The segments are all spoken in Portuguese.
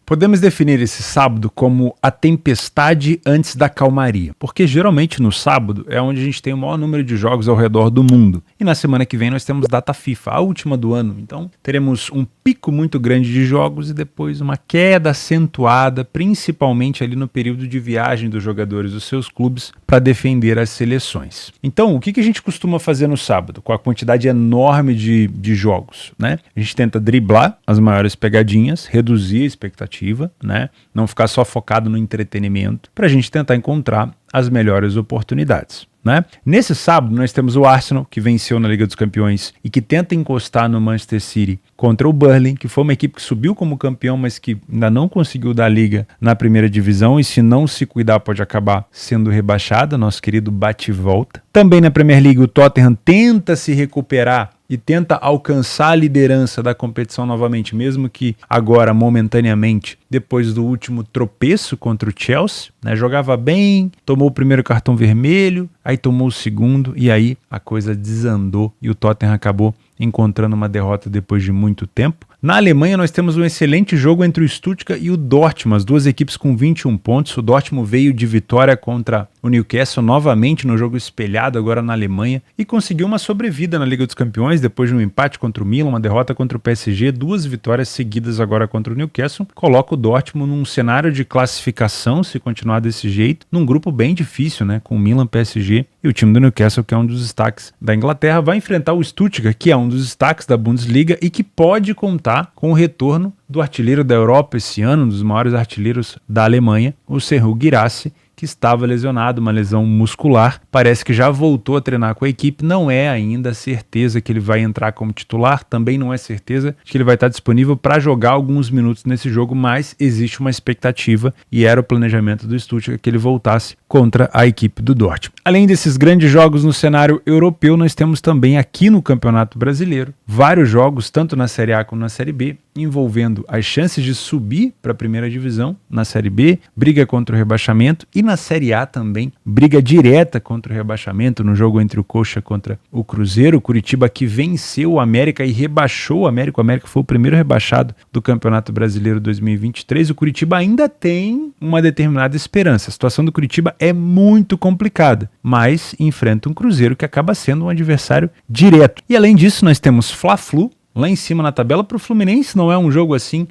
Podemos definir esse sábado como a tempestade antes da calmaria, porque geralmente no sábado é onde a gente tem o maior número de jogos ao redor do mundo. E na semana que vem nós temos data FIFA, a última do ano. Então teremos um pico muito grande de jogos e depois uma queda acentuada, principalmente ali no período de viagem dos jogadores dos seus clubes para defender as seleções. Então o que a gente costuma fazer no sábado, com a quantidade enorme de jogos, né? A gente tenta driblar as maiores pegadinhas, reduzir a expectativa, né? Não ficar só focado no entretenimento, para a gente tentar encontrar as melhores oportunidades, né? Nesse sábado nós temos o Arsenal, que venceu na Liga dos Campeões e que tenta encostar no Manchester City contra o Burnley, que foi uma equipe que subiu como campeão, mas que ainda não conseguiu dar liga na primeira divisão e se não se cuidar pode acabar sendo rebaixada, nosso querido bate-volta. Também na Premier League o Tottenham tenta se recuperar e tenta alcançar a liderança da competição novamente, mesmo que agora momentaneamente, depois do último tropeço contra o Chelsea, né? Jogava bem, tomou o primeiro cartão vermelho, aí tomou o segundo e aí a coisa desandou e o Tottenham acabou encontrando uma derrota depois de muito tempo. Na Alemanha nós temos um excelente jogo entre o Stuttgart e o Dortmund, as duas equipes com 21 pontos. O Dortmund veio de vitória contra o Newcastle novamente no jogo espelhado agora na Alemanha e conseguiu uma sobrevida na Liga dos Campeões depois de um empate contra o Milan, uma derrota contra o PSG, duas vitórias seguidas agora contra o Newcastle. Coloca o Dortmund num cenário de classificação, se continuar desse jeito, num grupo bem difícil, né, com o Milan, PSG e o time do Newcastle, que é um dos destaques da Inglaterra, vai enfrentar o Stuttgart, que é um dos destaques da Bundesliga e que pode contar com o retorno do artilheiro da Europa esse ano, um dos maiores artilheiros da Alemanha, o Serhou Guirassy, que estava lesionado, uma lesão muscular, parece que já voltou a treinar com a equipe, não é ainda certeza que ele vai entrar como titular, também não é certeza de que ele vai estar disponível para jogar alguns minutos nesse jogo, mas existe uma expectativa e era o planejamento do Stuttgart que ele voltasse contra a equipe do Dortmund. Além desses grandes jogos no cenário europeu, nós temos também aqui no Campeonato Brasileiro vários jogos, tanto na Série A como na Série B, envolvendo as chances de subir para a primeira divisão na Série B, briga contra o rebaixamento e na Série A também, briga direta contra o rebaixamento no jogo entre o Coxa contra o Cruzeiro, o Curitiba que venceu o América e rebaixou o América foi o primeiro rebaixado do Campeonato Brasileiro 2023, o Curitiba ainda tem uma determinada esperança, a situação do Curitiba é muito complicada, mas enfrenta um Cruzeiro que acaba sendo um adversário direto. E além disso nós temos Fla-Flu, lá em cima na tabela. Para o Fluminense não é um jogo assim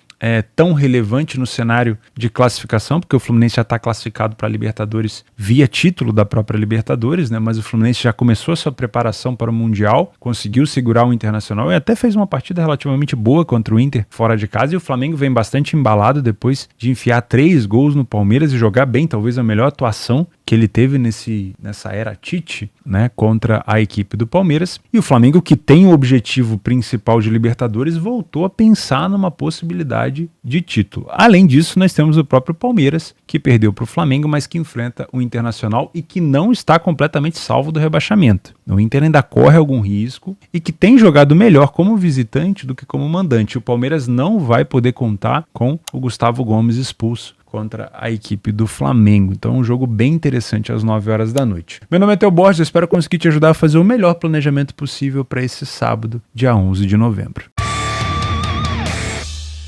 tão relevante no cenário de classificação, porque o Fluminense já está classificado para a Libertadores via título da própria Libertadores, né? Mas o Fluminense já começou a sua preparação para o Mundial, conseguiu segurar o Internacional e até fez uma partida relativamente boa contra o Inter fora de casa, e o Flamengo vem bastante embalado depois de enfiar 3 gols no Palmeiras e jogar bem, talvez a melhor atuação que ele teve nessa era Tite, né, contra a equipe do Palmeiras. E o Flamengo, que tem o objetivo principal de Libertadores, voltou a pensar numa possibilidade de título. Além disso, nós temos o próprio Palmeiras, que perdeu para o Flamengo, mas que enfrenta o Internacional e que não está completamente salvo do rebaixamento. O Inter ainda corre algum risco e que tem jogado melhor como visitante do que como mandante. O Palmeiras não vai poder contar com o Gustavo Gomes expulso contra a equipe do Flamengo. Então um jogo bem interessante às 9 horas da noite. Meu nome é Theo Borges, eu espero conseguir te ajudar a fazer o melhor planejamento possível para esse sábado, dia 11 de novembro.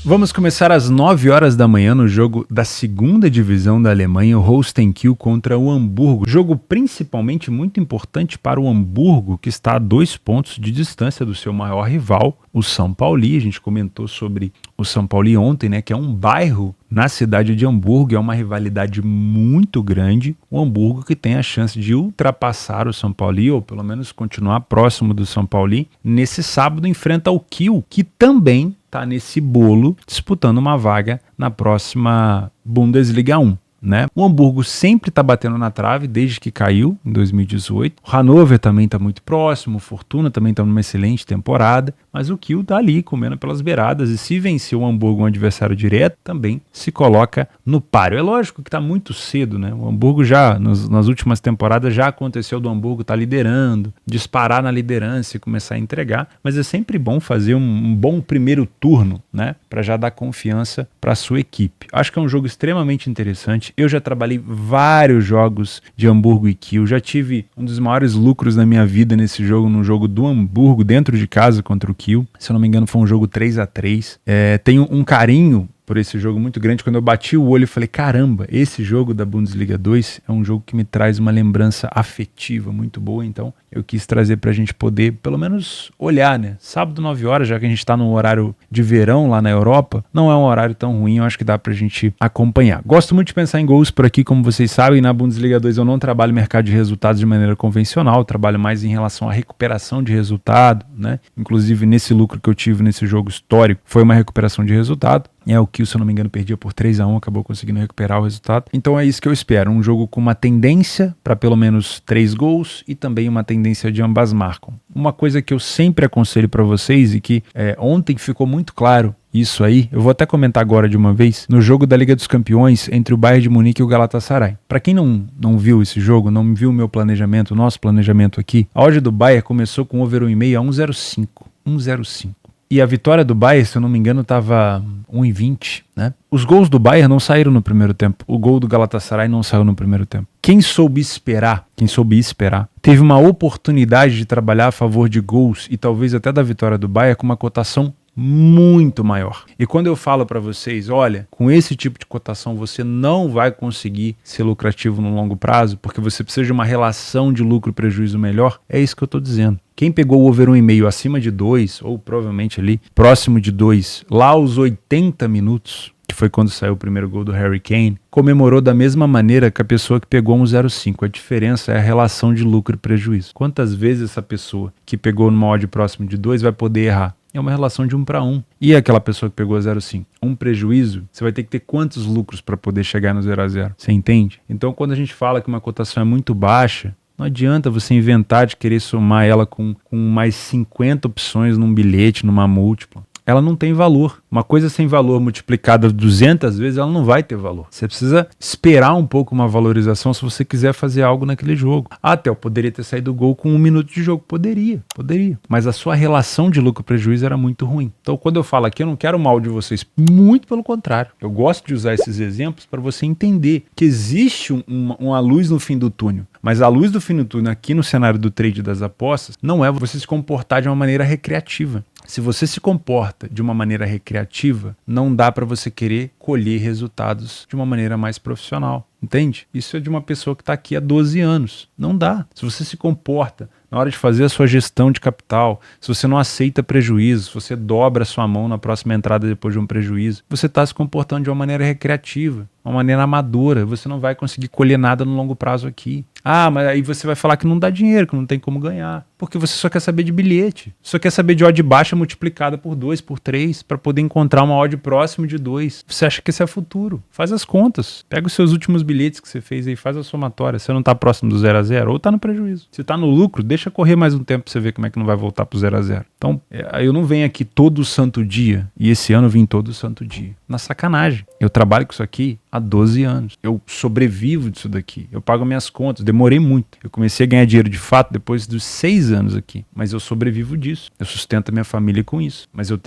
Vamos começar às 9 horas da manhã no jogo da segunda divisão da Alemanha, o Holstein Kiel contra o Hamburgo. Jogo principalmente muito importante para o Hamburgo, que está a 2 pontos de distância do seu maior rival, o São Paulo. A gente comentou sobre o São Paulo ontem, né, que é um bairro na cidade de Hamburgo, é uma rivalidade muito grande. O Hamburgo que tem a chance de ultrapassar o São Paulo, ou pelo menos continuar próximo do São Paulo. Nesse sábado enfrenta o Kiel, que também está nesse bolo disputando uma vaga na próxima Bundesliga 1. Né? O Hamburgo sempre está batendo na trave desde que caiu em 2018. O Hannover também está muito próximo, o Fortuna também está numa excelente temporada, mas o Kiel está ali comendo pelas beiradas e se vencer o Hamburgo, um adversário direto, também se coloca no páreo. É lógico que está muito cedo, né? O Hamburgo já, nas últimas temporadas, já aconteceu do Hamburgo estar liderando, disparar na liderança e começar a entregar, mas é sempre bom fazer um bom primeiro turno, né? Para já dar confiança para a sua equipe. Acho que é um jogo extremamente interessante. Eu já trabalhei vários jogos de Hamburgo e Kiel, já tive um dos maiores lucros da minha vida nesse jogo, no jogo do Hamburgo, dentro de casa contra o Kiel. Se eu não me engano foi um jogo 3-3. Tenho um carinho por esse jogo muito grande. Quando eu bati o olho, eu falei, caramba, esse jogo da Bundesliga 2 é um jogo que me traz uma lembrança afetiva muito boa, então eu quis trazer pra gente poder, pelo menos, olhar, né? Sábado, 9 horas, já que a gente tá no horário de verão lá na Europa, não é um horário tão ruim, eu acho que dá pra gente acompanhar. Gosto muito de pensar em gols por aqui, como vocês sabem, na Bundesliga 2 eu não trabalho mercado de resultados de maneira convencional, eu trabalho mais em relação à recuperação de resultado, né? Inclusive, nesse lucro que eu tive nesse jogo histórico, foi uma recuperação de resultado. O Kiel, se eu não me engano, perdia por 3-1, acabou conseguindo recuperar o resultado. Então é isso que eu espero, um jogo com uma tendência para pelo menos 3 gols e também uma tendência de ambas marcam. Uma coisa que eu sempre aconselho para vocês e que ontem ficou muito claro isso aí, eu vou até comentar agora de uma vez, no jogo da Liga dos Campeões entre o Bayern de Munique e o Galatasaray. Para quem não viu esse jogo, não viu o meu planejamento, o nosso planejamento aqui, a odd do Bayern começou com over 1,5 a 1,05. 1,05. E a vitória do Bayern, se eu não me engano, estava 1,20, né? Os gols do Bayern não saíram no primeiro tempo. O gol do Galatasaray não saiu no primeiro tempo. Quem soube esperar, teve uma oportunidade de trabalhar a favor de gols e talvez até da vitória do Bayern com uma cotação muito maior. E quando eu falo para vocês, olha, com esse tipo de cotação você não vai conseguir ser lucrativo no longo prazo, porque você precisa de uma relação de lucro-prejuízo melhor, é isso que eu estou dizendo. Quem pegou o over 1,5 acima de 2, ou provavelmente ali próximo de 2, lá aos 80 minutos, que foi quando saiu o primeiro gol do Harry Kane, comemorou da mesma maneira que a pessoa que pegou 1,05. A diferença é a relação de lucro e prejuízo. Quantas vezes essa pessoa que pegou numa odd próximo de 2 vai poder errar? É uma relação de 1 para 1. E aquela pessoa que pegou 0,5? Um prejuízo, você vai ter que ter quantos lucros para poder chegar no 0 a 0? Você entende? Então, quando a gente fala que uma cotação é muito baixa, não adianta você inventar de querer somar ela com mais 50 opções num bilhete, numa múltipla. Ela não tem valor. Uma coisa sem valor multiplicada 200 vezes, ela não vai ter valor. Você precisa esperar um pouco uma valorização se você quiser fazer algo naquele jogo. Theo, poderia ter saído o gol com 1 minuto de jogo. Poderia. Mas a sua relação de lucro-prejuízo era muito ruim. Então, quando eu falo aqui, eu não quero mal de vocês. Muito pelo contrário. Eu gosto de usar esses exemplos para você entender que existe uma luz no fim do túnel. Mas a luz do fim do túnel aqui no cenário do trade das apostas não é você se comportar de uma maneira recreativa. Se você se comporta de uma maneira recreativa, não dá para você querer colher resultados de uma maneira mais profissional. Entende? Isso é de uma pessoa que está aqui há 12 anos. Não dá. Se você se comporta na hora de fazer a sua gestão de capital, se você não aceita prejuízo, se você dobra a sua mão na próxima entrada depois de um prejuízo, você está se comportando de uma maneira recreativa, uma maneira amadora. Você não vai conseguir colher nada no longo prazo aqui. Mas aí você vai falar que não dá dinheiro, que não tem como ganhar. Porque você só quer saber de bilhete. Só quer saber de odd baixa multiplicada por 2, por 3, para poder encontrar uma odd próximo de 2. Você acha que esse é futuro? Faz as contas. Pega os seus últimos bilhetes que você fez aí, faz a somatória. Você não está próximo do 0 a 0 ou está no prejuízo. Se está no lucro, deixa correr mais um tempo para você ver como é que não vai voltar para o 0 a 0. Então, eu não venho aqui todo santo dia, e esse ano eu vim todo santo dia. Na sacanagem. Eu trabalho com isso aqui há 12 anos. Eu sobrevivo disso daqui. Eu pago minhas contas. Demorei muito. Eu comecei a ganhar dinheiro de fato depois dos 6 anos aqui. Mas eu sobrevivo disso. Eu sustento a minha família com isso. Mas eu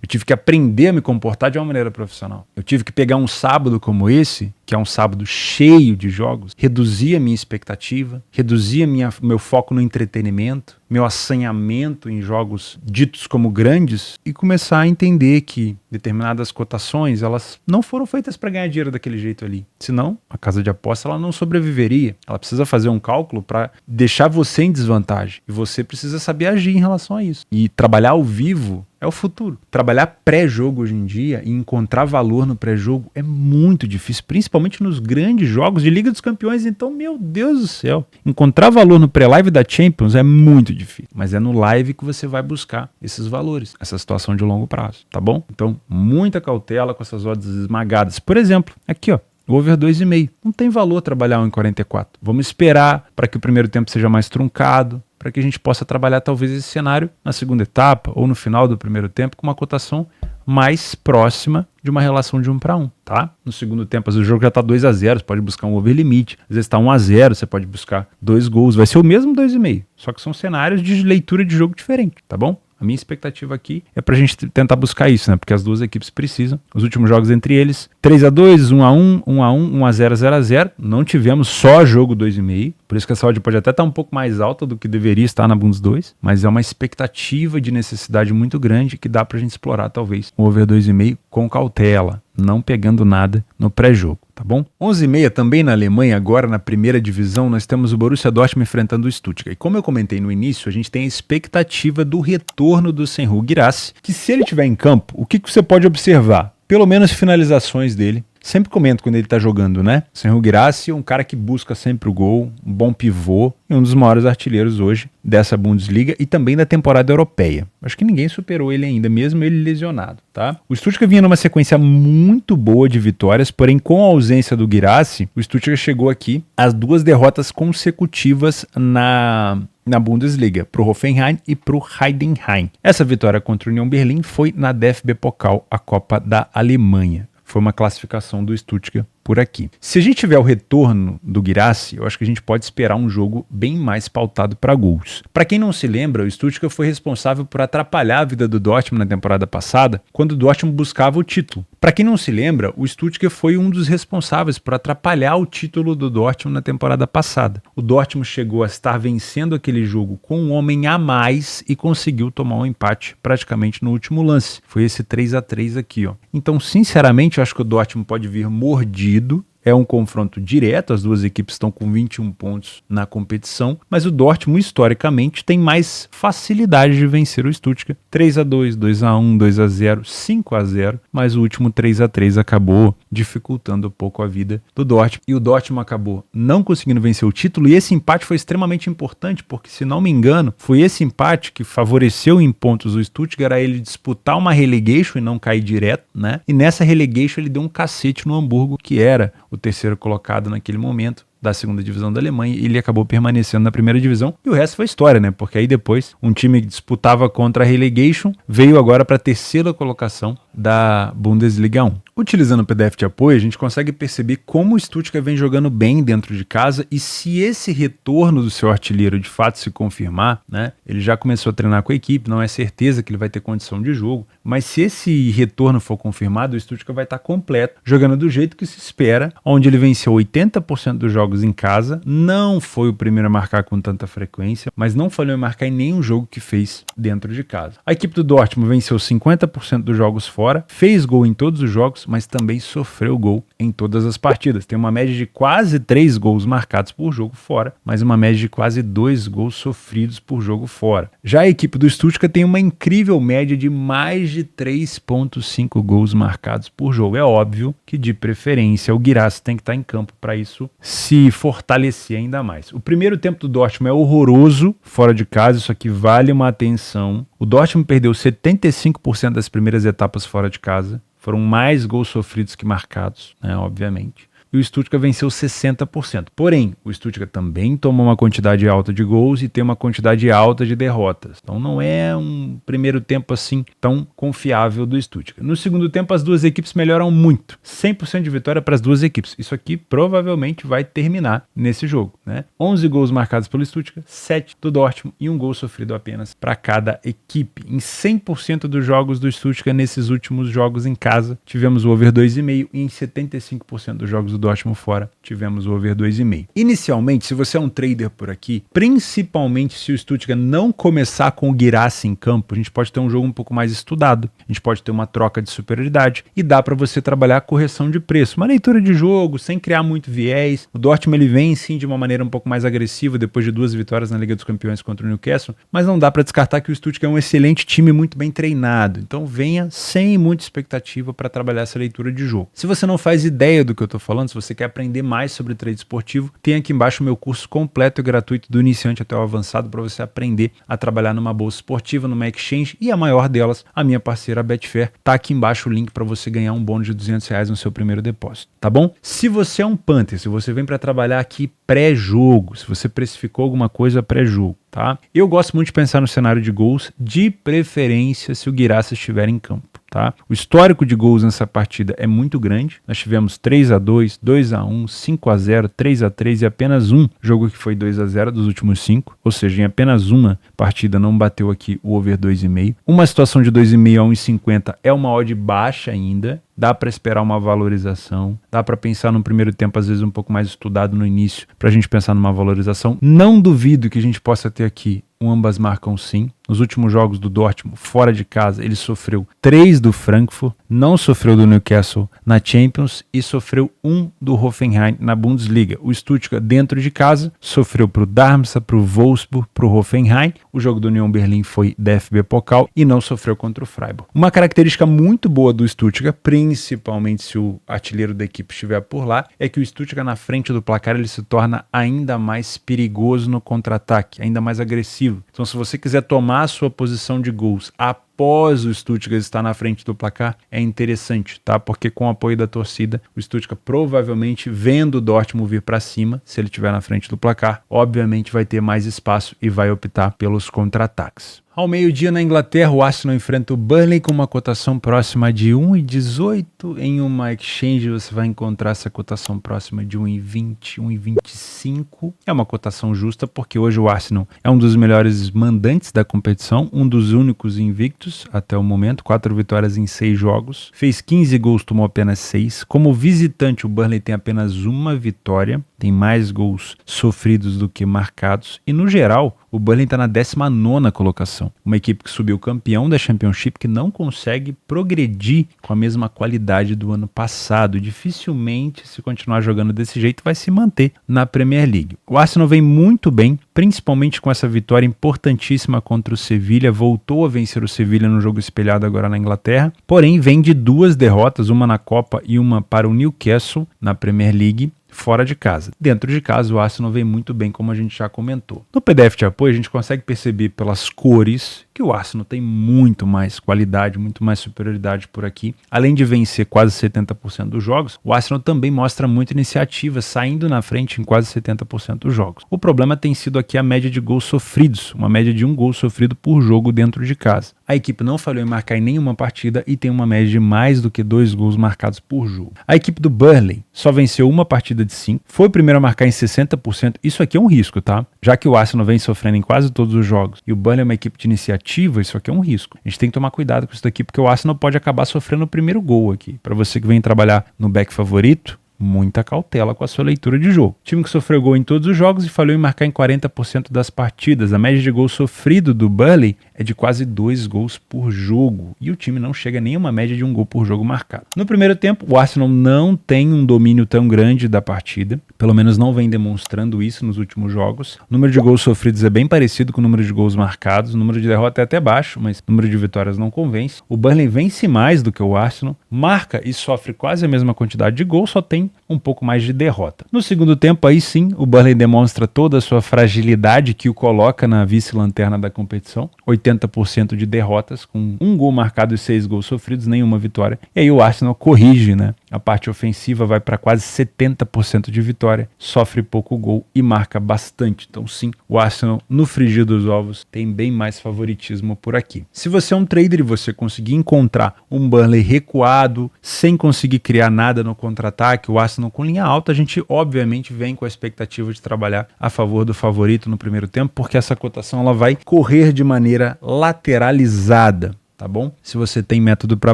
tive que aprender a me comportar de uma maneira profissional. Eu tive que pegar um sábado como esse, que é um sábado cheio de jogos, reduzir a minha expectativa, reduzir meu foco no entretenimento, meu assanhamento em jogos ditos como grandes e começar a entender que determinadas cotações, elas não foram feitas para ganhar dinheiro daquele jeito ali. Senão, a casa de aposta ela não sobreviveria. Ela precisa fazer um cálculo para deixar você em desvantagem. E você precisa saber agir em relação a isso. E trabalhar ao vivo é o futuro. Trabalhar pré-jogo hoje em dia e encontrar valor no pré-jogo é muito difícil, principalmente nos grandes jogos de Liga dos Campeões. Então, meu Deus do céu, encontrar valor no pré-live da Champions é muito difícil. Mas é no live que você vai buscar esses valores, essa situação de longo prazo, tá bom? Então, muita cautela com essas odds esmagadas. Por exemplo, aqui ó, o over 2,5. Não tem valor trabalhar 1,44. Vamos esperar para que o primeiro tempo seja mais truncado, para que a gente possa trabalhar talvez esse cenário na segunda etapa ou no final do primeiro tempo com uma cotação mais próxima de uma relação de 1 para 1, tá? No segundo tempo, às vezes o jogo já está 2 a 0, você pode buscar um over limite. Às vezes está 1 a 0, você pode buscar 2 gols. Vai ser o mesmo 2,5, só que são cenários de leitura de jogo diferente, tá bom? A minha expectativa aqui é pra gente tentar buscar isso, né? Porque as duas equipes precisam. Os últimos jogos entre eles, 3 a 2, 1 a 1, 1 a 1, 1 a 0, 0 a 0. Não tivemos só jogo 2,5. Por isso que essa odd pode até estar um pouco mais alta do que deveria estar na Bundes 2, mas é uma expectativa de necessidade muito grande que dá pra gente explorar talvez o over 2,5 com cautela, não pegando nada no pré-jogo, tá bom? 11h30 também na Alemanha, agora na primeira divisão, nós temos o Borussia Dortmund enfrentando o Stuttgart. E como eu comentei no início, a gente tem a expectativa do retorno do Senhor Guirassy, que se ele estiver em campo, o que você pode observar? Pelo menos finalizações dele. Sempre comento quando ele tá jogando, né? Senhor Guirassy é um cara que busca sempre o gol, um bom pivô e um dos maiores artilheiros hoje dessa Bundesliga e também da temporada europeia. Acho que ninguém superou ele ainda, mesmo ele lesionado, tá? O Stuttgart vinha numa sequência muito boa de vitórias, porém com a ausência do Guirassy, o Stuttgart chegou aqui às 2 derrotas consecutivas na Bundesliga, para o Hoffenheim e para o Heidenheim. Essa vitória contra o Union Berlin foi na DFB Pokal, a Copa da Alemanha. Foi uma classificação do Stuttgart por aqui. Se a gente tiver o retorno do Guirassy, eu acho que a gente pode esperar um jogo bem mais pautado para gols. Para quem não se lembra, o Stuttgart foi responsável por atrapalhar a vida do Dortmund na temporada passada, quando o Dortmund buscava o título. Para quem não se lembra, o Stuttgart foi um dos responsáveis por atrapalhar o título do Dortmund na temporada passada. O Dortmund chegou a estar vencendo aquele jogo com um homem a mais e conseguiu tomar um empate praticamente no último lance. Foi esse 3-3 aqui, ó. Então, sinceramente, eu acho que o Dortmund pode vir mordido. É um confronto direto, as duas equipes estão com 21 pontos na competição, mas o Dortmund, historicamente, tem mais facilidade de vencer o Stuttgart. 3-2, 2-1, 2-0, 5-0, mas o último 3-3 acabou dificultando um pouco a vida do Dortmund. E o Dortmund acabou não conseguindo vencer o título, e esse empate foi extremamente importante, porque, se não me engano, foi esse empate que favoreceu em pontos o Stuttgart a ele disputar uma relegation e não cair direto, né? E nessa relegation ele deu um cacete no Hamburgo, que era o terceiro colocado naquele momento da segunda divisão da Alemanha, e ele acabou permanecendo na primeira divisão, e o resto foi história, né? Porque aí depois um time que disputava contra a relegation veio agora para a terceira colocação da Bundesliga 1. Utilizando o PDF de apoio, a gente consegue perceber como o Stuttgart vem jogando bem dentro de casa, e se esse retorno do seu artilheiro de fato se confirmar, né? Ele já começou a treinar com a equipe, não é certeza que ele vai ter condição de jogo, mas se esse retorno for confirmado, o Stuttgart vai estar completo, jogando do jeito que se espera, onde ele venceu 80% dos jogos em casa, não foi o primeiro a marcar com tanta frequência, mas não falhou em marcar em nenhum jogo que fez dentro de casa. A equipe do Dortmund venceu 50% dos jogos fora, fez gol em todos os jogos, mas também sofreu gol em todas as partidas. Tem uma média de quase 3 gols marcados por jogo fora, mas uma média de quase 2 gols sofridos por jogo fora. Já a equipe do Stuttgart tem uma incrível média de mais de 3,5 gols marcados por jogo. É óbvio que, de preferência, o Guirassy tem que estar em campo para isso se fortalecer ainda mais. O primeiro tempo do Dortmund é horroroso fora de casa, isso aqui vale uma atenção. O Dortmund perdeu 75% das primeiras etapas fora de casa. Foram mais gols sofridos que marcados, né, obviamente. E o Stuttgart venceu 60%. Porém, o Stuttgart também toma uma quantidade alta de gols e tem uma quantidade alta de derrotas. Então não é um primeiro tempo assim tão confiável do Stuttgart. No segundo tempo, as duas equipes melhoram muito. 100% de vitória para as duas equipes. Isso aqui provavelmente vai terminar nesse jogo, né? 11 gols marcados pelo Stuttgart, 7 do Dortmund e um gol sofrido apenas para cada equipe. Em 100% dos jogos do Stuttgart, nesses últimos jogos em casa, tivemos o over 2,5, e em 75% dos jogos do Dortmund fora, tivemos o over 2,5. Inicialmente, se você é um trader por aqui, principalmente se o Stuttgart não começar com o Guirassy em campo, a gente pode ter um jogo um pouco mais estudado, a gente pode ter uma troca de superioridade e dá para você trabalhar a correção de preço, uma leitura de jogo, sem criar muito viés. O Dortmund ele vem sim de uma maneira um pouco mais agressiva depois de 2 vitórias na Liga dos Campeões contra o Newcastle, mas não dá para descartar que o Stuttgart é um excelente time muito bem treinado, então venha sem muita expectativa para trabalhar essa leitura de jogo. Se você não faz ideia do que eu estou falando, se você quer aprender mais sobre trade esportivo, tem aqui embaixo o meu curso completo e gratuito do iniciante até o avançado para você aprender a trabalhar numa bolsa esportiva, numa exchange, e a maior delas, a minha parceira Betfair. Tá aqui embaixo o link para você ganhar um bônus de R$200 no seu primeiro depósito, tá bom? Se você é um punter, se você vem para trabalhar aqui pré-jogo, se você precificou alguma coisa pré-jogo, tá? Eu gosto muito de pensar no cenário de gols, de preferência se o Guirassy estiver em campo. Tá? O histórico de gols nessa partida é muito grande. Nós tivemos 3-2, 2-1, 5-0, 3-3 e apenas um jogo que foi 2-0 dos últimos 5. Ou seja, em apenas uma partida não bateu aqui o over 2,5. Uma situação de 2,5 a 1,50 é uma odd baixa ainda. dá para esperar uma valorização, dá para pensar num primeiro tempo às vezes um pouco mais estudado no início, para a gente pensar numa valorização. Não duvido que a gente possa ter aqui ambas marcam sim. Nos últimos jogos do Dortmund, fora de casa, ele sofreu 3 do Frankfurt, não sofreu do Newcastle na Champions e sofreu 1 do Hoffenheim na Bundesliga. O Stuttgart, dentro de casa, sofreu para o Darmstadt, para o Wolfsburg, para o Hoffenheim. O jogo do Union Berlin foi DFB Pokal e não sofreu contra o Freiburg. Uma característica muito boa do Stuttgart, principalmente se o artilheiro da equipe estiver por lá, é que o Stuttgart na frente do placar ele se torna ainda mais perigoso no contra-ataque, ainda mais agressivo. Então, se você quiser tomar a sua posição de gols após o Stuttgart estar na frente do placar, é interessante, tá? Porque com o apoio da torcida, o Stuttgart provavelmente, vendo o Dortmund vir para cima, se ele estiver na frente do placar, obviamente vai ter mais espaço e vai optar pelos contra-ataques. Ao meio-dia na Inglaterra, o Arsenal enfrenta o Burnley com uma cotação próxima de 1,18. Em uma exchange você vai encontrar essa cotação próxima de 1,20, 1,25. É uma cotação justa porque hoje o Arsenal é um dos melhores mandantes da competição, um dos únicos invictos até o momento, 4 vitórias em 6 jogos. Fez 15 gols, tomou apenas 6. Como visitante, o Burnley tem apenas uma vitória, tem mais gols sofridos do que marcados. E no geral, o Burnley está na 19ª colocação. Uma equipe que subiu campeão da Championship que não consegue progredir com a mesma qualidade do ano passado. Dificilmente, se continuar jogando desse jeito, vai se manter na Premier League. O Arsenal vem muito bem, principalmente com essa vitória importantíssima contra o Sevilla. Voltou a vencer o Sevilla no jogo espelhado agora na Inglaterra. Porém, vem de 2 derrotas, uma na Copa e uma para o Newcastle na Premier League, fora de casa. Dentro de casa, o Arsenal vem muito bem, como a gente já comentou. No PDF de apoio, a gente consegue perceber pelas cores que o Arsenal tem muito mais qualidade, muito mais superioridade por aqui. Além de vencer quase 70% dos jogos, o Arsenal também mostra muita iniciativa, saindo na frente em quase 70% dos jogos. O problema tem sido aqui a média de gols sofridos, uma média de 1 gol sofrido por jogo dentro de casa. A equipe não falhou em marcar em nenhuma partida e tem uma média de mais do que 2 gols marcados por jogo. A equipe do Burnley só venceu uma partida de 5, foi o primeiro a marcar em 60%. Isso aqui é um risco, tá? Já que o Arsenal vem sofrendo em quase todos os jogos e o Burnley é uma equipe de iniciativa, isso aqui é um risco. A gente tem que tomar cuidado com isso daqui, porque o Arsenal pode acabar sofrendo o primeiro gol aqui. Para você que vem trabalhar no back favorito, muita cautela com a sua leitura de jogo. Time que sofreu gol em todos os jogos e falhou em marcar em 40% das partidas. A média de gol sofrido do Burnley é de quase 2 gols por jogo. E o time não chega nem a uma média de 1 gol por jogo marcado. No primeiro tempo, o Arsenal não tem um domínio tão grande da partida. Pelo menos não vem demonstrando isso nos últimos jogos. O número de gols sofridos é bem parecido com o número de gols marcados. O número de derrota é até baixo, mas o número de vitórias não convence. O Burnley vence mais do que o Arsenal, marca e sofre quase a mesma quantidade de gols, só tem um pouco mais de derrota. No segundo tempo, aí sim, o Burnley demonstra toda a sua fragilidade que o coloca na vice-lanterna da competição. 80% de derrotas, com 1 gol marcado e 6 gols sofridos, nenhuma vitória. E aí o Arsenal corrige, né? A parte ofensiva vai para quase 70% de vitória, sofre pouco gol e marca bastante. Então sim, o Arsenal no frigir dos ovos tem bem mais favoritismo por aqui. Se você é um trader e você conseguir encontrar um Burnley recuado, sem conseguir criar nada no contra-ataque, o Arsenal com linha alta, a gente obviamente vem com a expectativa de trabalhar a favor do favorito no primeiro tempo, porque essa cotação ela vai correr de maneira lateralizada. Tá bom? Se você tem método para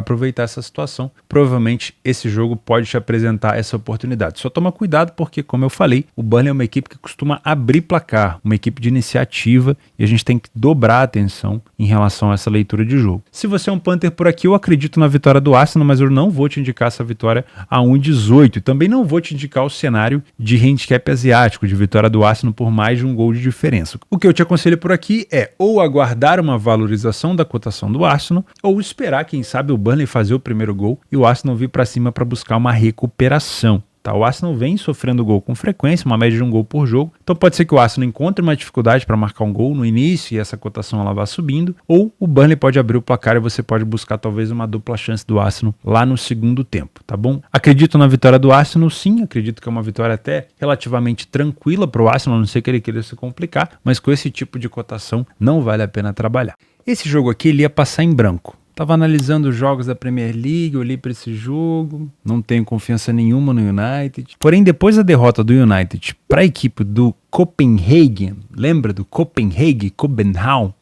aproveitar essa situação, provavelmente esse jogo pode te apresentar essa oportunidade. Só toma cuidado porque, como eu falei, o Burnley é uma equipe que costuma abrir placar, uma equipe de iniciativa, e a gente tem que dobrar a atenção em relação a essa leitura de jogo. Se você é um punter por aqui, eu acredito na vitória do Arsenal, mas eu não vou te indicar essa vitória a 1,18 e também não vou te indicar o cenário de handicap asiático, de vitória do Arsenal por mais de 1 gol de diferença. O que eu te aconselho por aqui é ou aguardar uma valorização da cotação do Arsenal, ou esperar, quem sabe, o Burnley fazer o primeiro gol e o Arsenal vir para cima para buscar uma recuperação. Tá? O Arsenal vem sofrendo gol com frequência, uma média de 1 gol por jogo, então pode ser que o Arsenal encontre uma dificuldade para marcar um gol no início e essa cotação ela vá subindo, ou o Burnley pode abrir o placar e você pode buscar talvez uma dupla chance do Arsenal lá no segundo tempo, tá bom? Acredito na vitória do Arsenal, sim, acredito que é uma vitória até relativamente tranquila para o Arsenal, a não ser que ele queira se complicar, mas com esse tipo de cotação não vale a pena trabalhar. Esse jogo aqui ele ia passar em branco. Tava analisando os jogos da Premier League, olhei para esse jogo, não tenho confiança nenhuma no United. Porém, depois da derrota do United para a equipe do Copenhagen, lembra do Copenhagen?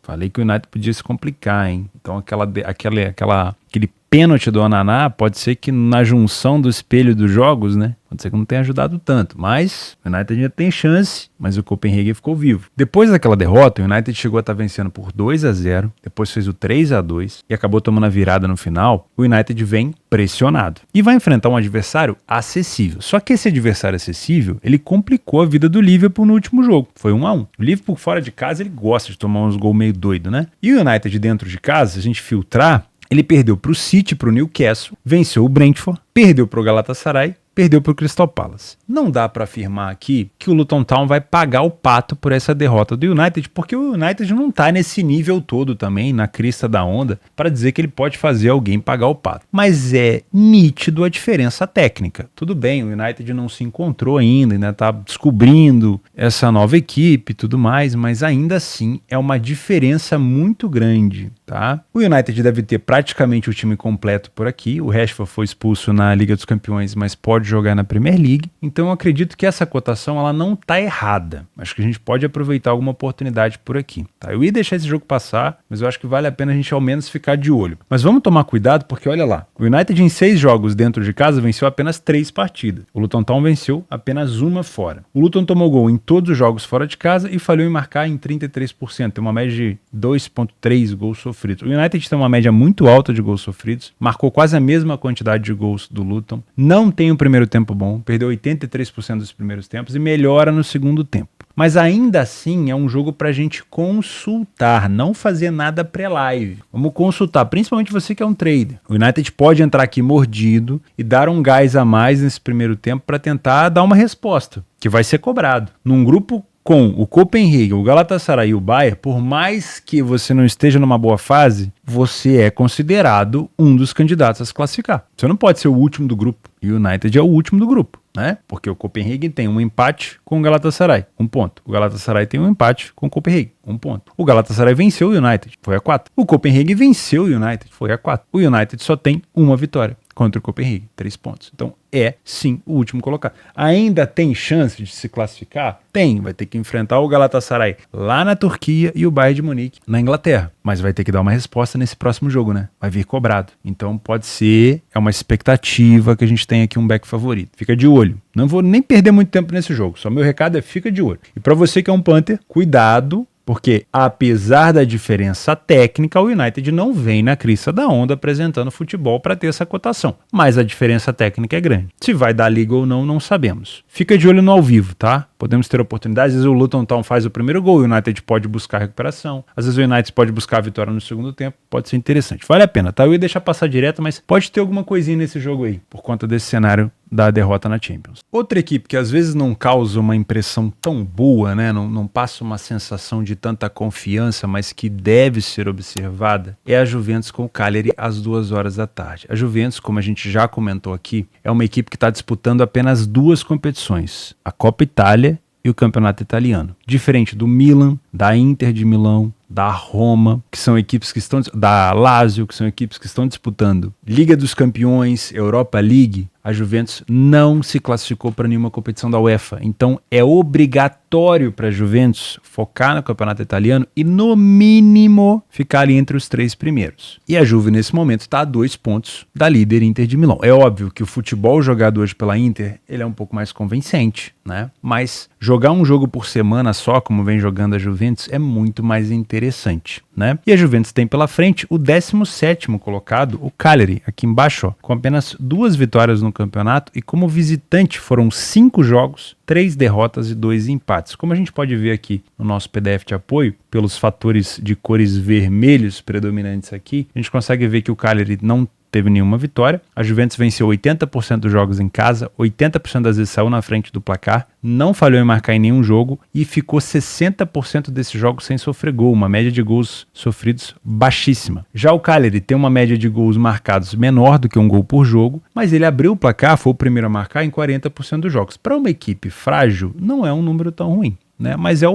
Falei que o United podia se complicar, hein? Então aquele pênalti do Onaná, pode ser que na junção do espelho dos jogos, né? Pode ser que não tenha ajudado tanto, mas o United ainda tem chance, mas o Copenhague ficou vivo. Depois daquela derrota, o United chegou a estar vencendo por 2-0, depois fez o 3-2 e acabou tomando a virada no final. O United vem pressionado e vai enfrentar um adversário acessível. Só que esse adversário acessível, ele complicou a vida do Liverpool no último jogo. Foi 1-1. O Liverpool fora de casa, ele gosta de tomar uns gols meio doido, né? E o United dentro de casa, se a gente filtrar, ele perdeu para o City, para o Newcastle, venceu o Brentford, perdeu para o Galatasaray, perdeu para o Crystal Palace. Não dá para afirmar aqui que o Luton Town vai pagar o pato por essa derrota do United, porque o United não está nesse nível todo também, na crista da onda, para dizer que ele pode fazer alguém pagar o pato. Mas é nítido a diferença técnica. Tudo bem, o United não se encontrou ainda está descobrindo essa nova equipe e tudo mais, mas ainda assim é uma diferença muito grande, tá? O United deve ter praticamente o time completo por aqui. O Rashford foi expulso na Liga dos Campeões, mas pode jogar na Premier League. Então eu acredito que essa cotação ela não está errada. Acho que a gente pode aproveitar alguma oportunidade por aqui, tá? Eu ia deixar esse jogo passar, mas eu acho que vale a pena a gente ao menos ficar de olho. Mas vamos tomar cuidado porque olha lá, o United em 6 jogos dentro de casa venceu apenas 3 partidas. O Luton Town venceu apenas uma fora. O Luton tomou gol em todos os jogos fora de casa e falhou em marcar em 33%. Tem uma média de 2,3 gols sofridos. O United tem uma média muito alta de gols sofridos, marcou quase a mesma quantidade de gols do Luton. Não tem o primeiro tempo bom, perdeu 83% dos primeiros tempos e melhora no segundo tempo. Mas ainda assim é um jogo pra gente consultar, não fazer nada pré-live. Vamos consultar, principalmente você que é um trader. O United pode entrar aqui mordido e dar um gás a mais nesse primeiro tempo para tentar dar uma resposta, que vai ser cobrado. Num grupo com o Copenhague, o Galatasaray e o Bayern, por mais que você não esteja numa boa fase, você é considerado um dos candidatos a se classificar. Você não pode ser o último do grupo. E o United é o último do grupo, né? Porque o Copenhague tem um empate com o Galatasaray, 1 ponto. O Galatasaray tem um empate com o Copenhague, 1 ponto. O Galatasaray venceu o United, foi a 4. O Copenhague venceu o United, foi a 4. O United só tem uma vitória contra o Copenhague, 3 pontos. Então é sim o último colocado. Ainda tem chance de se classificar? Tem, vai ter que enfrentar o Galatasaray lá na Turquia e o Bayern de Munique na Inglaterra. Mas vai ter que dar uma resposta nesse próximo jogo, né? Vai vir cobrado. Então pode ser, é uma expectativa que a gente tem aqui um back favorito. Fica de olho. Não vou nem perder muito tempo nesse jogo. Só meu recado é fica de olho. E para você que é um punter, cuidado, porque apesar da diferença técnica, o United não vem na crista da onda apresentando futebol para ter essa cotação. Mas a diferença técnica é grande. Se vai dar liga ou não, não sabemos. Fica de olho no ao vivo, tá? Podemos ter oportunidades. Às vezes o Luton Town faz o primeiro gol, o United pode buscar recuperação. Às vezes o United pode buscar a vitória no segundo tempo. Pode ser interessante. Vale a pena, tá? Eu ia deixar passar direto, mas pode ter alguma coisinha nesse jogo aí, por conta desse cenário da derrota na Champions. Outra equipe que às vezes não causa uma impressão tão boa, né? Não passa uma sensação de tanta confiança, mas que deve ser observada, é a Juventus com o Cagliari às 2 horas da tarde. A Juventus, como a gente já comentou aqui, é uma equipe que está disputando apenas 2 competições, a Copa Itália e o Campeonato Italiano. Diferente do Milan, da Inter de Milão, da Roma, que são equipes que estão, da Lazio, que são equipes que estão disputando Liga dos Campeões, Europa League, a Juventus não se classificou para nenhuma competição da UEFA. Então é obrigatório para a Juventus focar no campeonato italiano e no mínimo ficar ali entre os 3 primeiros. E a Juve nesse momento está a 2 pontos da líder Inter de Milão. É óbvio que o futebol jogado hoje pela Inter, ele é um pouco mais convincente, né? Mas jogar um jogo por semana só, como vem jogando a Juventus, é muito mais interessante, né? E a Juventus tem pela frente o 17º colocado, o Cagliari, aqui embaixo, ó, com apenas 2 vitórias no campeonato e como visitante foram 5 jogos, 3 derrotas e 2 empates. Como a gente pode ver aqui no nosso PDF de apoio, pelos fatores de cores vermelhos predominantes aqui, a gente consegue ver que o Cagliari não teve nenhuma vitória. A Juventus venceu 80% dos jogos em casa, 80% das vezes saiu na frente do placar, não falhou em marcar em nenhum jogo e ficou 60% desses jogos sem sofrer gol, uma média de gols sofridos baixíssima. Já o Cagliari tem uma média de gols marcados menor do que um gol por jogo, mas ele abriu o placar, foi o primeiro a marcar em 40% dos jogos. Para uma equipe frágil, não é um número tão ruim, né? Mas é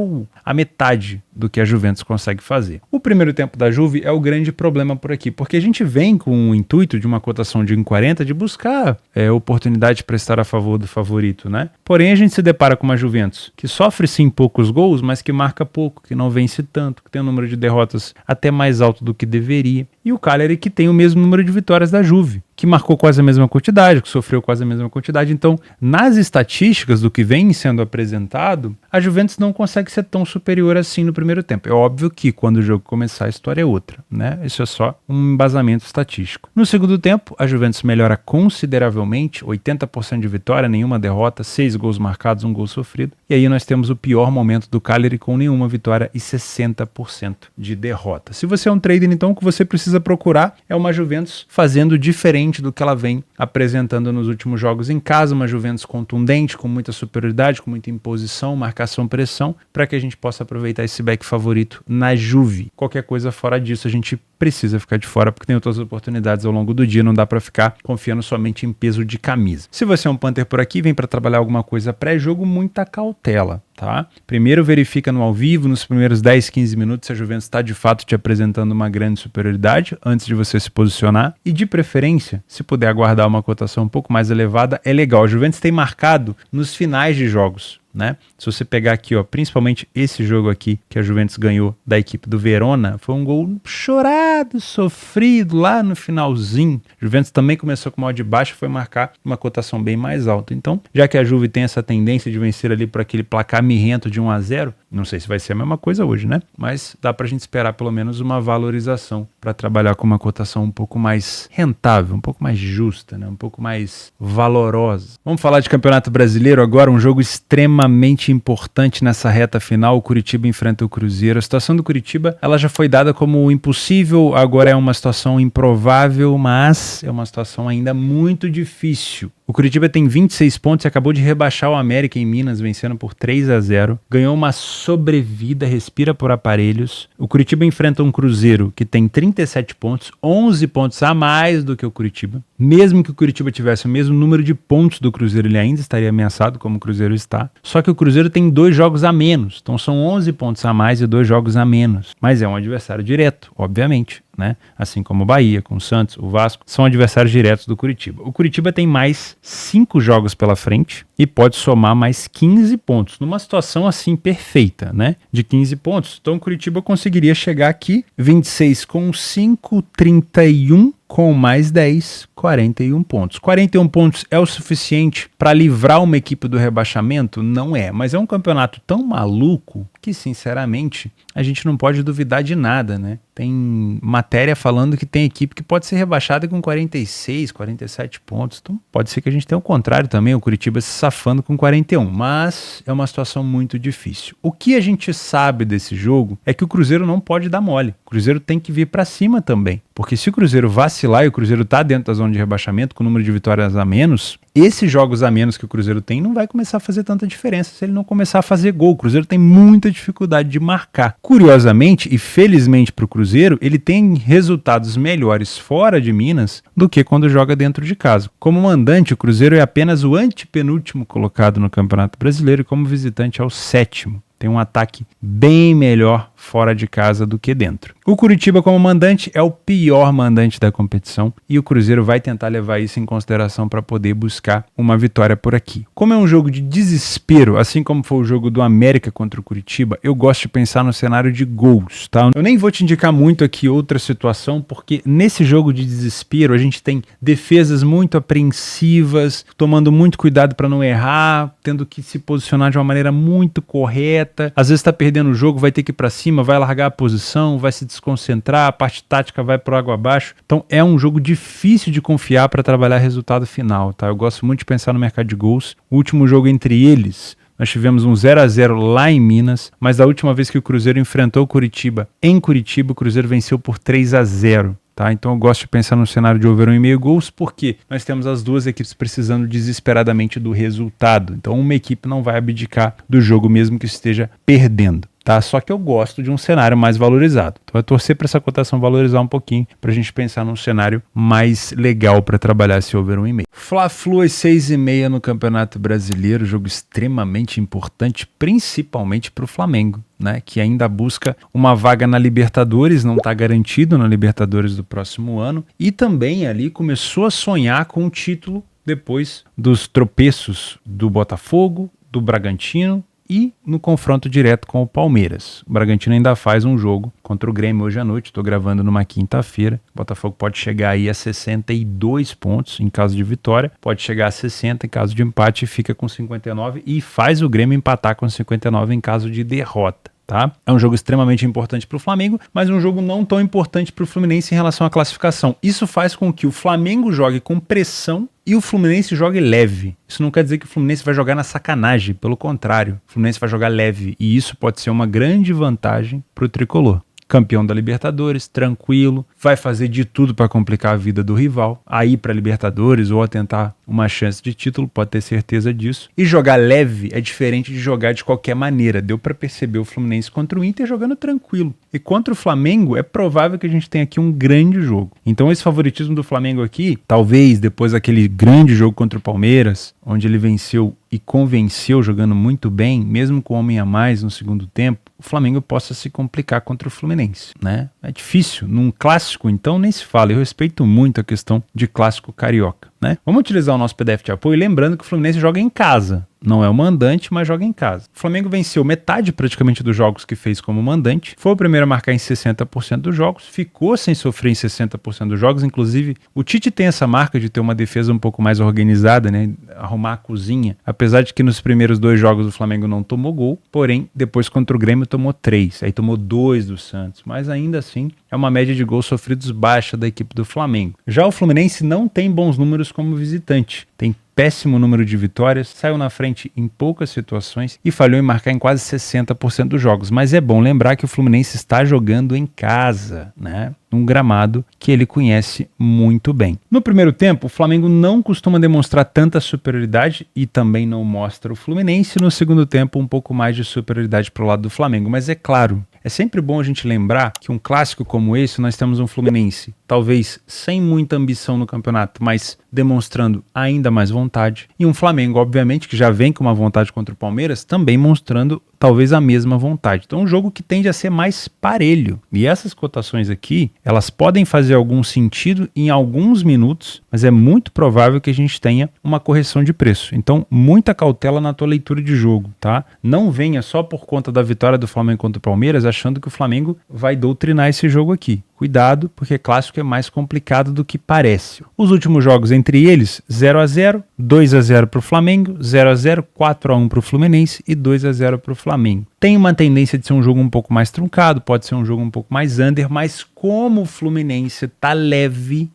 a metade do que a Juventus consegue fazer. O primeiro tempo da Juve é o grande problema por aqui, porque a gente vem com o intuito de uma cotação de 1,40 de buscar oportunidade para estar a favor do favorito, né? Porém, a gente se depara com uma Juventus que sofre sim poucos gols, mas que marca pouco, que não vence tanto, que tem um número de derrotas até mais alto do que deveria. E o Cagliari que tem o mesmo número de vitórias da Juve, que marcou quase a mesma quantidade, que sofreu quase a mesma quantidade. Então, nas estatísticas do que vem sendo apresentado, a Juventus não consegue ser tão superior assim no primeiro tempo. É óbvio que quando o jogo começar a história é outra, né? Isso é só um embasamento estatístico. No segundo tempo, a Juventus melhora consideravelmente, 80% de vitória, nenhuma derrota, 6 gols marcados, 1 gol sofrido. E aí nós temos o pior momento do Cagliari com nenhuma vitória e 60% de derrota. Se você é um trader, então, o que você precisa procurar é uma Juventus fazendo diferente do que ela vem apresentando nos últimos jogos em casa, uma Juventus contundente, com muita superioridade, com muita imposição, marcação, pressão, para que a gente possa aproveitar esse back favorito na Juve. Qualquer coisa fora disso, a gente precisa ficar de fora, porque tem outras oportunidades ao longo do dia, não dá para ficar confiando somente em peso de camisa. Se você é um punter por aqui, vem para trabalhar alguma coisa pré-jogo, muita cautela, tá? Primeiro verifica no ao vivo, nos primeiros 10, 15 minutos, se a Juventus está de fato te apresentando uma grande superioridade, antes de você se posicionar, e de preferência, se puder aguardar uma cotação um pouco mais elevada, é legal. A Juventus tem marcado nos finais de jogos, né? Se você pegar aqui, ó, principalmente esse jogo aqui que a Juventus ganhou da equipe do Verona, foi um gol chorado, sofrido lá no finalzinho. A Juventus também começou com uma odd baixa, foi marcar uma cotação bem mais alta. Então, já que a Juve tem essa tendência de vencer ali por aquele placar mirrento de 1-0, não sei se vai ser a mesma coisa hoje, né? Mas dá pra gente esperar pelo menos uma valorização para trabalhar com uma cotação um pouco mais rentável, um pouco mais justa, né? Um pouco mais valorosa. Vamos falar de Campeonato Brasileiro agora, um jogo extremamente importante nessa reta final. O Curitiba enfrenta o Cruzeiro. A situação do Curitiba, ela já foi dada como impossível, agora é uma situação improvável, mas é uma situação ainda muito difícil. O Curitiba tem 26 pontos e acabou de rebaixar o América em Minas, vencendo por 3-0. Ganhou uma sobrevida, respira por aparelhos. O Curitiba enfrenta um Cruzeiro que tem 37 pontos, 11 pontos a mais do que o Curitiba. Mesmo que o Curitiba tivesse o mesmo número de pontos do Cruzeiro, ele ainda estaria ameaçado, como o Cruzeiro está. Só que o Cruzeiro tem 2 jogos a menos, então são 11 pontos a mais e 2 jogos a menos. Mas é um adversário direto, obviamente, né? Assim como o Bahia, com o Santos, o Vasco, são adversários diretos do Curitiba. O Curitiba tem mais 5 jogos pela frente e pode somar mais 15 pontos, numa situação assim perfeita, né? De 15 pontos. Então o Curitiba conseguiria chegar aqui, 26 com 5, 31 com mais 10, 41 pontos. 41 pontos é o suficiente para livrar uma equipe do rebaixamento? Não é, mas é um campeonato tão maluco que, sinceramente, a gente não pode duvidar de nada, né? Tem matéria falando que tem equipe que pode ser rebaixada com 46, 47 pontos. Então pode ser que a gente tenha o contrário também, o Curitiba se safando com 41, mas é uma situação muito difícil. O que a gente sabe desse jogo é que o Cruzeiro não pode dar mole. O Cruzeiro tem que vir para cima também, porque se o Cruzeiro vacilar e o Cruzeiro tá dentro da zona de rebaixamento com o número de vitórias a menos, esses jogos a menos que o Cruzeiro tem não vai começar a fazer tanta diferença se ele não começar a fazer gol. O Cruzeiro tem muita dificuldade de marcar. Curiosamente e felizmente para o Cruzeiro, ele tem resultados melhores fora de Minas do que quando joga dentro de casa. Como mandante, o Cruzeiro é apenas o antepenúltimo colocado no Campeonato Brasileiro e como visitante é o 7º. Tem um ataque bem melhor fora de casa do que dentro. O Curitiba como mandante é o pior mandante da competição e o Cruzeiro vai tentar levar isso em consideração para poder buscar uma vitória por aqui. Como é um jogo de desespero, assim como foi o jogo do América contra o Curitiba, eu gosto de pensar no cenário de gols, tá? Eu nem vou te indicar muito aqui outra situação, porque nesse jogo de desespero a gente tem defesas muito apreensivas, tomando muito cuidado para não errar, tendo que se posicionar de uma maneira muito correta. Às vezes está perdendo o jogo, vai ter que ir para cima, vai largar a posição, vai se desconcentrar, a parte tática vai pro água abaixo. Então é um jogo difícil de confiar para trabalhar resultado final, tá? Eu gosto muito de pensar no mercado de gols. O último jogo entre eles, nós tivemos um 0-0 lá em Minas, mas da última vez que o Cruzeiro enfrentou o Curitiba em Curitiba, o Cruzeiro venceu por 3-0. Tá? Então eu gosto de pensar no cenário de over 1,5 gols, porque nós temos as duas equipes precisando desesperadamente do resultado. Então uma equipe não vai abdicar do jogo mesmo que esteja perdendo. tá? Só que eu gosto de um cenário mais valorizado. Então, eu torcer para essa cotação valorizar um pouquinho, para a gente pensar num cenário mais legal para trabalhar esse over 1,5. Fla-Flu às 6,5 no Campeonato Brasileiro, jogo extremamente importante, principalmente para o Flamengo, né? Que ainda busca uma vaga na Libertadores, não está garantido na Libertadores do próximo ano, e também ali começou a sonhar com o título depois dos tropeços do Botafogo, do Bragantino e no confronto direto com o Palmeiras. O Bragantino ainda faz um jogo contra o Grêmio hoje à noite, estou gravando numa quinta-feira. O Botafogo pode chegar aí a 62 pontos em caso de vitória, pode chegar a 60 em caso de empate e fica com 59 e faz o Grêmio empatar com 59 em caso de derrota. Tá? É um jogo extremamente importante para o Flamengo, mas um jogo não tão importante para o Fluminense em relação à classificação. Isso faz com que o Flamengo jogue com pressão e o Fluminense jogue leve. Isso não quer dizer que o Fluminense vai jogar na sacanagem, pelo contrário, o Fluminense vai jogar leve e isso pode ser uma grande vantagem para o tricolor. Campeão da Libertadores, tranquilo, vai fazer de tudo para complicar a vida do rival, a ir para a Libertadores ou a tentar uma chance de título, pode ter certeza disso. E jogar leve é diferente de jogar de qualquer maneira. Deu para perceber o Fluminense contra o Inter jogando tranquilo. E contra o Flamengo é provável que a gente tenha aqui um grande jogo. Então esse favoritismo do Flamengo aqui, talvez depois daquele grande jogo contra o Palmeiras, onde ele venceu e convenceu jogando muito bem, mesmo com um homem a mais no segundo tempo, o Flamengo possa se complicar contra o Fluminense, né? É difícil. Num clássico, então, nem se fala. Eu respeito muito a questão de clássico carioca, né? Vamos utilizar o nosso PDF de apoio, lembrando que o Fluminense joga em casa. Não é o mandante, mas joga em casa. O Flamengo venceu metade praticamente dos jogos que fez como mandante. Foi o primeiro a marcar em 60% dos jogos. Ficou sem sofrer em 60% dos jogos. Inclusive, o Tite tem essa marca de ter uma defesa um pouco mais organizada, né? Arrumar a cozinha. Apesar de que nos primeiros 2 jogos o Flamengo não tomou gol. Porém, depois contra o Grêmio tomou 3. Aí tomou 2 do Santos. Mas ainda assim, é uma média de gols sofridos baixa da equipe do Flamengo. Já o Fluminense não tem bons números como visitante. Tem péssimo número de vitórias, saiu na frente em poucas situações e falhou em marcar em quase 60% dos jogos. Mas é bom lembrar que o Fluminense está jogando em casa, né? Num gramado que ele conhece muito bem. No primeiro tempo, o Flamengo não costuma demonstrar tanta superioridade e também não mostra o Fluminense. No segundo tempo, um pouco mais de superioridade para o lado do Flamengo. Mas é claro, é sempre bom a gente lembrar que um clássico como esse, nós temos um Fluminense, talvez sem muita ambição no campeonato, mas demonstrando ainda mais vontade. E um Flamengo, obviamente, que já vem com uma vontade contra o Palmeiras, também mostrando talvez a mesma vontade. Então, um jogo que tende a ser mais parelho. E essas cotações aqui, elas podem fazer algum sentido em alguns minutos, mas é muito provável que a gente tenha uma correção de preço. Então, muita cautela na tua leitura de jogo, tá? Não venha só por conta da vitória do Flamengo contra o Palmeiras achando que o Flamengo vai doutrinar esse jogo aqui. Cuidado, porque clássico é mais complicado do que parece. Os últimos jogos entre eles, 0-0, 2-0 para o Flamengo, 0-0, 4-1 para o Fluminense e 2-0 para o Flamengo. Tem uma tendência de ser um jogo um pouco mais truncado, pode ser um jogo um pouco mais under, mas como o Fluminense tá leve,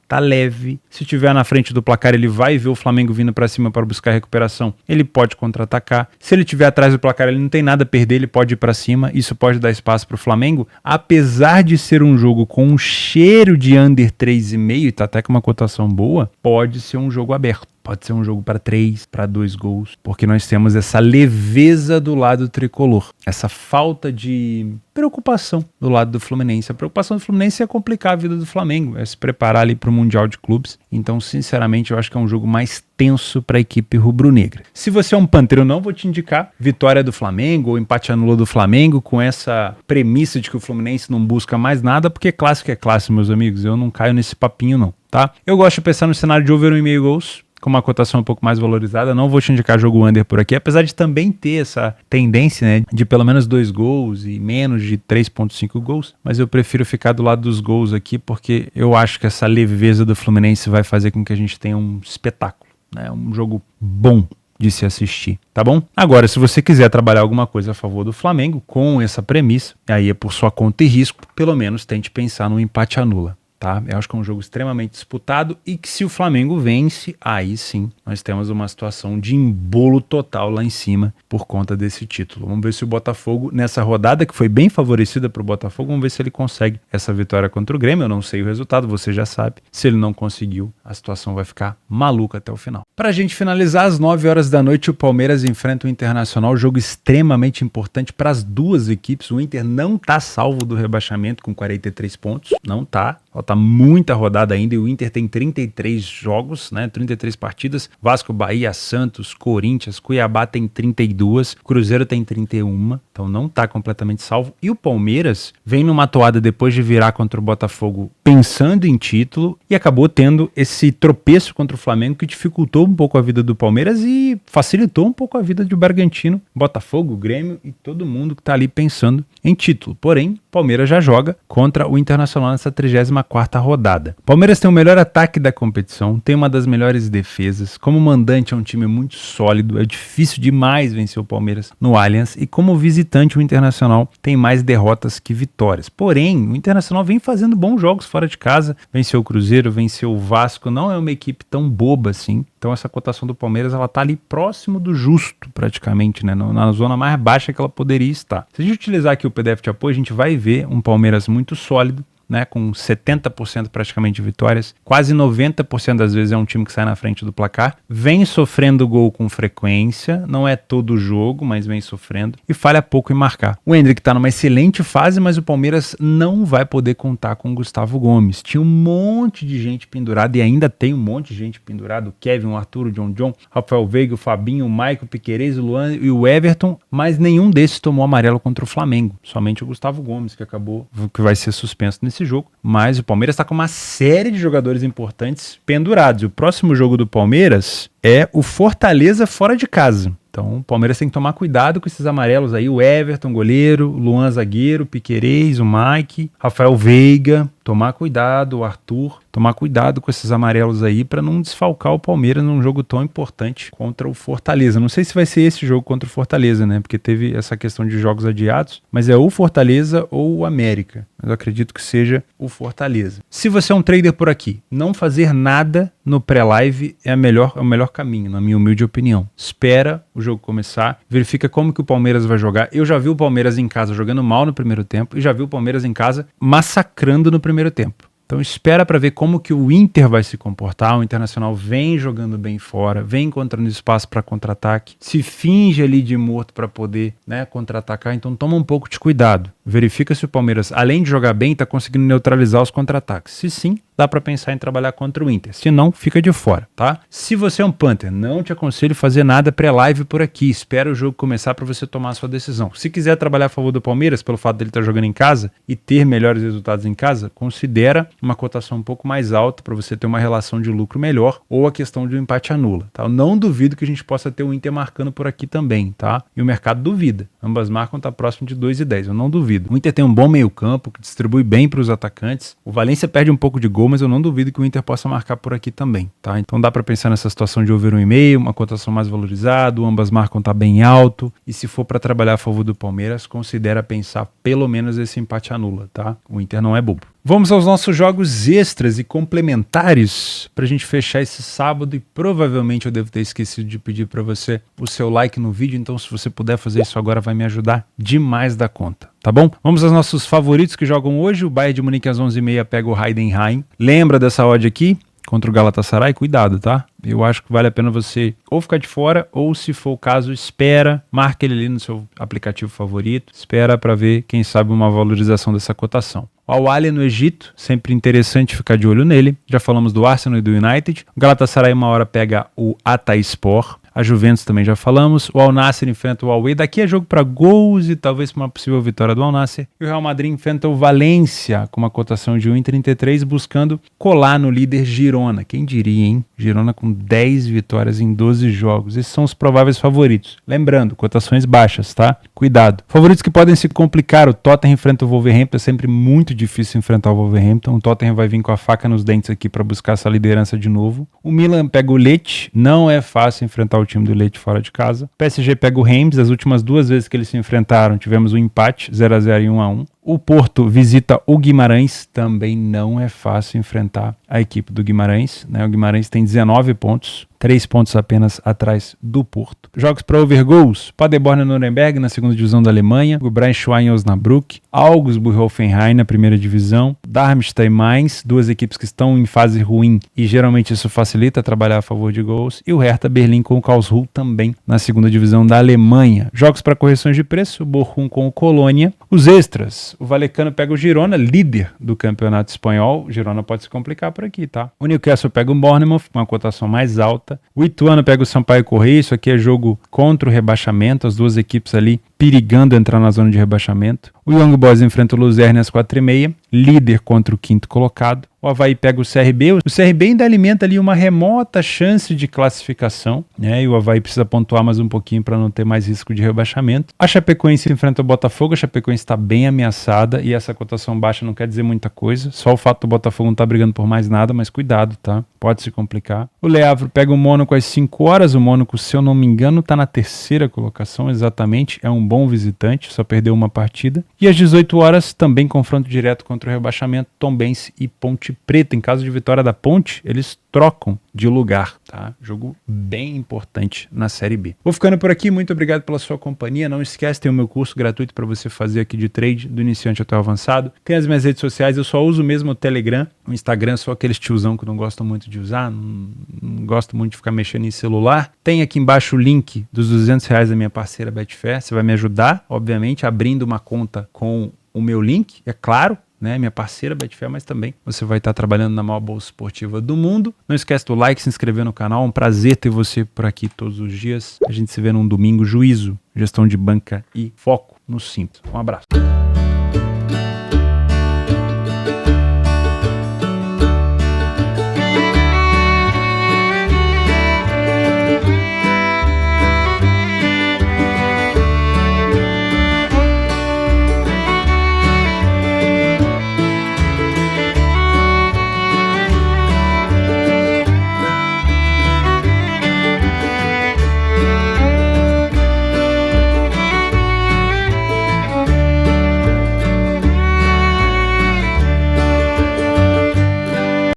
se tiver na frente do placar ele vai ver o Flamengo vindo para cima para buscar recuperação, ele pode contra-atacar. Se ele tiver atrás do placar ele não tem nada a perder, ele pode ir para cima, isso pode dar espaço para o Flamengo, apesar de ser um jogo com um cheiro de under 3,5 e tá até com uma cotação boa, pode ser um jogo aberto. Pode ser um jogo para 3, para 2 gols, porque nós temos essa leveza do lado tricolor, essa falta de preocupação do lado do Fluminense. A preocupação do Fluminense é complicar a vida do Flamengo, é se preparar ali para o Mundial de Clubes. Então, sinceramente, eu acho que é um jogo mais tenso para a equipe rubro-negra. Se você é um panteiro, eu não vou te indicar vitória do Flamengo ou empate anula do Flamengo com essa premissa de que o Fluminense não busca mais nada, porque clássico é clássico, meus amigos. Eu não caio nesse papinho, não, tá? Eu gosto de pensar no cenário de over 1,5 gols, com uma cotação um pouco mais valorizada. Não vou te indicar jogo under por aqui, apesar de também ter essa tendência, né, de pelo menos 2 gols e menos de 3,5 gols, mas eu prefiro ficar do lado dos gols aqui, porque eu acho que essa leveza do Fluminense vai fazer com que a gente tenha um espetáculo, né, um jogo bom de se assistir, tá bom? Agora, se você quiser trabalhar alguma coisa a favor do Flamengo com essa premissa, aí é por sua conta e risco, pelo menos tente pensar no empate anula. tá? Eu acho que é um jogo extremamente disputado e que se o Flamengo vence, aí sim nós temos uma situação de embolo total lá em cima por conta desse título. Vamos ver se o Botafogo, nessa rodada que foi bem favorecida para o Botafogo, vamos ver se ele consegue essa vitória contra o Grêmio. Eu não sei o resultado, você já sabe. Se ele não conseguiu, a situação vai ficar maluca até o final. Pra gente finalizar, às 9 horas da noite, o Palmeiras enfrenta o Internacional, jogo extremamente importante para as duas equipes. O Inter não tá salvo do rebaixamento com 43 pontos, não tá. Falta muita rodada ainda e o Inter tem 33 jogos, né? 33 partidas. Vasco, Bahia, Santos, Corinthians, Cuiabá tem 32, Cruzeiro tem 31, então não tá completamente salvo. E o Palmeiras vem numa toada depois de virar contra o Botafogo pensando em título e acabou tendo esse tropeço contra o Flamengo que dificultou um pouco a vida do Palmeiras e facilitou um pouco a vida do Bragantino, Botafogo, Grêmio e todo mundo que tá ali pensando em título. Porém, Palmeiras já joga contra o Internacional nessa 34ª rodada. Palmeiras tem o melhor ataque da competição, tem uma das melhores defesas. Como mandante é um time muito sólido, é difícil demais vencer o Palmeiras no Allianz e como visitante o Internacional tem mais derrotas que vitórias. Porém, o Internacional vem fazendo bons jogos fora de casa, venceu o Cruzeiro, venceu o Vasco, não é uma equipe tão boba assim. Então essa cotação do Palmeiras, ela tá ali próximo do justo praticamente, né? Na zona mais baixa que ela poderia estar. Se a gente utilizar aqui o PDF de apoio, a gente vai ver um Palmeiras muito sólido, né, com 70% praticamente de vitórias, quase 90% das vezes é um time que sai na frente do placar, vem sofrendo gol com frequência, não é todo jogo, mas vem sofrendo, e falha pouco em marcar. O Endrick está numa excelente fase, mas o Palmeiras não vai poder contar com o Gustavo Gomes. Tinha um monte de gente pendurada, e ainda tem um monte de gente pendurada, o Kevin, o Arthur, o John, Rafael Veiga, o Fabinho, o Maicon, o Piquerez, o Luan e o Everton, mas nenhum desses tomou amarelo contra o Flamengo, somente o Gustavo Gomes, que vai ser suspenso nesse jogo, mas o Palmeiras está com uma série de jogadores importantes pendurados. E o próximo jogo do Palmeiras é o Fortaleza fora de casa. Então o Palmeiras tem que tomar cuidado com esses amarelos aí, o Everton, goleiro, o Luan, zagueiro, o Piquerez, o Mike, Rafael Veiga, tomar cuidado, o Arthur, tomar cuidado com esses amarelos aí para não desfalcar o Palmeiras num jogo tão importante contra o Fortaleza. Não sei se vai ser esse jogo contra o Fortaleza, né? Porque teve essa questão de jogos adiados, mas é ou Fortaleza ou o América. Mas eu acredito que seja o Fortaleza. Se você é um trader por aqui, não fazer nada no pré-live é o melhor caminho, na minha humilde opinião. Espera o jogo começar, verifica como que o Palmeiras vai jogar. Eu já vi o Palmeiras em casa jogando mal no primeiro tempo e já vi o Palmeiras em casa massacrando no primeiro tempo. Então espera para ver como que o Inter vai se comportar. O Internacional vem jogando bem fora, vem encontrando espaço para contra-ataque, se finge ali de morto para poder, né, contra-atacar. Então toma um pouco de cuidado. Verifica se o Palmeiras, além de jogar bem, está conseguindo neutralizar os contra-ataques. Se sim, dá para pensar em trabalhar contra o Inter. Se não, fica de fora, tá? Se você é um Panther, não te aconselho fazer nada pré-live por aqui. Espera o jogo começar para você tomar a sua decisão. Se quiser trabalhar a favor do Palmeiras, pelo fato dele estar jogando em casa e ter melhores resultados em casa, considera uma cotação um pouco mais alta para você ter uma relação de lucro melhor ou a questão de um empate anula, tá? Eu não duvido que a gente possa ter o Inter marcando por aqui também, tá? E o mercado duvida. Ambas marcam tá próximo de 2,10. Eu não duvido. O Inter tem um bom meio-campo que distribui bem para os atacantes. O Valencia perde um pouco de gol, mas eu não duvido que o Inter possa marcar por aqui também, tá? Então dá para pensar nessa situação de over 1,5, uma cotação mais valorizada, ambas marcam tá bem alto. E se for para trabalhar a favor do Palmeiras, considera pensar pelo menos esse empate anula, tá? O Inter não é bobo. Vamos aos nossos jogos extras e complementares para a gente fechar esse sábado e provavelmente eu devo ter esquecido de pedir para você o seu like no vídeo, então se você puder fazer isso agora vai me ajudar demais da conta, tá bom? Vamos aos nossos favoritos que jogam hoje, o Bayern de Munique às 11h30 pega o Heidenheim. Lembra dessa odd aqui? Contra o Galatasaray, cuidado, tá? Eu acho que vale a pena você ou ficar de fora ou, se for o caso, espera, marca ele ali no seu aplicativo favorito, espera para ver, quem sabe, uma valorização dessa cotação. O Al-Ahly no Egito, sempre interessante ficar de olho nele. Já falamos do Arsenal e do United. O Galatasaray uma hora pega o Hatayspor. A Juventus também já falamos. O Al Nassr enfrenta o Al-Wehda. Daqui é jogo para gols e talvez para uma possível vitória do Al Nassr. E o Real Madrid enfrenta o Valência com uma cotação de 1,33, buscando colar no líder Girona. Quem diria, hein? Girona com 10 vitórias em 12 jogos. Esses são os prováveis favoritos. Lembrando, cotações baixas, tá? Cuidado. Favoritos que podem se complicar. O Tottenham enfrenta o Wolverhampton. É sempre muito difícil enfrentar o Wolverhampton. O Tottenham vai vir com a faca nos dentes aqui para buscar essa liderança de novo. O Milan pega o Lecce. Não é fácil enfrentar o time do Lecce fora de casa. PSG pega o Reims. As últimas duas vezes que eles se enfrentaram, tivemos um empate, 0-0 e 1-1. O Porto visita o Guimarães, também não é fácil enfrentar a equipe do Guimarães, né? O Guimarães tem 19 pontos, 3 pontos apenas atrás do Porto. Jogos para over goals: Paderborn e Nuremberg na segunda divisão da Alemanha, o Braunschweig e Osnabrück, Augsburg e Hoffenheim na primeira divisão, Darmstadt e Mainz, duas equipes que estão em fase ruim e geralmente isso facilita trabalhar a favor de gols, e o Hertha Berlim com o Karlsruhe também na segunda divisão da Alemanha. Jogos para correções de preço: o Bochum com o Colônia. Os extras: o Vallecano pega o Girona, líder do campeonato espanhol. O Girona pode se complicar por aqui, tá? O Newcastle pega o Bournemouth com uma cotação mais alta. O Ituano pega o Sampaio Corrêa. Isso aqui é jogo contra o rebaixamento, as duas equipes ali perigando entrar na zona de rebaixamento. O Young Boys enfrenta o Luzerne às 4h30, líder contra o quinto colocado. O Avaí pega o CRB. O CRB ainda alimenta ali uma remota chance de classificação, né? E o Avaí precisa pontuar mais um pouquinho para não ter mais risco de rebaixamento. A Chapecoense enfrenta o Botafogo. A Chapecoense está bem ameaçada e essa cotação baixa não quer dizer muita coisa. Só o fato do Botafogo não estar brigando por mais nada, mas cuidado, tá? Pode se complicar. O Le Havre pega o Mônaco às 5 horas. O Mônaco, se eu não me engano, está na terceira colocação exatamente. É um bom visitante, só perdeu uma partida. E às 18 horas, também confronto direto contra o rebaixamento, Tombense e Ponte Preta. Em caso de vitória da Ponte, eles trocam de lugar, tá? Jogo bem importante na Série B. Vou ficando por aqui, muito obrigado pela sua companhia. Não esquece, tem o meu curso gratuito para você fazer aqui de trade, do iniciante até o avançado. Tem as minhas redes sociais, eu só uso mesmo o Telegram. O Instagram sou aqueles tiozão que não gostam muito de usar, não gosto muito de ficar mexendo em celular. Tem aqui embaixo o link dos R$200 da minha parceira Betfair. Você vai me ajudar, obviamente, abrindo uma conta com o meu link, é claro, né, minha parceira Betfair, mas também você vai estar trabalhando na maior bolsa esportiva do mundo. Não esquece do like, se inscrever no canal. É um prazer ter você por aqui todos os dias. A gente se vê num domingo. Juízo, gestão de banca e foco no simples. Um abraço.